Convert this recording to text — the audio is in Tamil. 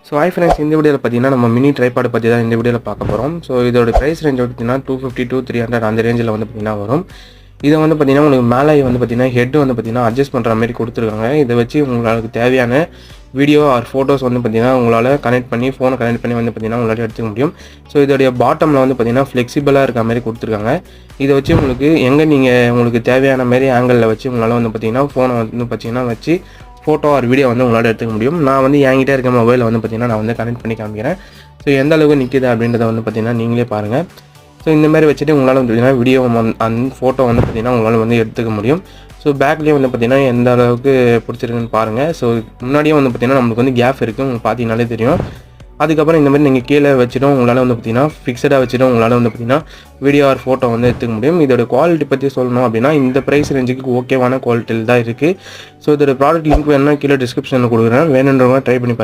ஸோ ஹாய் ஃப்ரெண்ட்ஸ், இந்த வீடியோவில் பார்த்தீங்கன்னா நம்ம மினி ட்ரைபாட் பற்றி தான் இந்த வீடியோவில் பார்க்க போகிறோம். ஸோ இதோட ப்ரைஸ் ரேஞ்ச் பார்த்தீங்கன்னா 250 to 300 அந்த ரேஞ்சில் வந்து பார்த்தீங்கன்னா வரும். இதை வந்து பார்த்தீங்கன்னா உங்களுக்கு மேலே வந்து பார்த்தீங்கன்னா ஹெட் வந்து பார்த்தீங்கன்னா அட்ஜஸ்ட் பண்ணுற மாதிரி கொடுத்துருக்காங்க. இதை வச்சு உங்களுக்கு தேவையான வீடியோ ஆர் ஃபோட்டோஸ் வந்து பார்த்தீங்கன்னா உங்களால் ஃபோனை கனெக்ட் பண்ணி வந்து பார்த்தீங்கன்னா உங்களால் எடுத்துக்க முடியும். ஸோ இதோடைய பாட்டமில் வந்து பார்த்தீங்கன்னா ஃப்ளெக்சிபிளாக இருக்க மாதிரி கொடுத்துருக்காங்க. இதை வச்சு உங்களுக்கு உங்களுக்கு தேவையான மாதிரி ஆங்கிளில் வச்சு உங்களால் வந்து பார்த்தீங்கன்னா ஃபோனை வந்து பார்த்தீங்கன்னா வச்சு ஃபோட்டோ ஆர் வீடியோ வந்து உங்களால் எடுத்துக்க முடியும். நான் வந்து என்கிட்ட இருக்க மொபைலில் வந்து பார்த்தீங்கன்னா நான் வந்து கனெக்ட் பண்ணி காமிக்கிறேன். ஸோ எந்த அளவுக்கு நிற்கிது அப்படின்றத வந்து பார்த்தீங்கன்னா நீங்களே பாருங்கள். ஸோ இந்த மாதிரி வச்சுட்டு உங்களால் வந்து பார்த்தீங்கன்னா வீடியோ அந்த ஃபோட்டோ வந்து பார்த்தீங்கன்னா உங்களால் வந்து எடுத்துக்க முடியும். ஸோ பேக்லேயும் வந்து பார்த்தீங்கன்னா எந்த அளவுக்கு பிடிச்சிருக்குன்னு பாருங்கள். ஸோ முன்னாடியே வந்து பார்த்தீங்கன்னா நம்மளுக்கு வந்து கேப் இருக்குது, உங்களுக்கு பார்த்தீங்கன்னாலே தெரியும். அதுக்கப்புறம் இந்த மாதிரி நீங்கள் கீழே வச்சுட்டும் உங்களால் வந்து பார்த்தீங்கன்னா ஃபிக்ஸடாக வச்சுட்டும் உங்களால் வந்து பார்த்தீங்கன்னா வீடியோ ஆர் ஃபோட்டோ வந்து எடுத்துக்க முடியும். இதோட குவாலிட்டி பற்றி சொல்லணும் அப்படின்னா இந்த ப்ரைஸ் ரேஞ்சுக்கு ஓகேவான குவாலிட்டியில் தான் இருக்குது. ஸோ இதோட ப்ராடக்ட் லிங்க் வேணும்னா கீழே டிஸ்கிரிப்ஷனில் கொடுக்குறேன், வேணுன்றவங்க ட்ரை பண்ணி பாருங்கள்.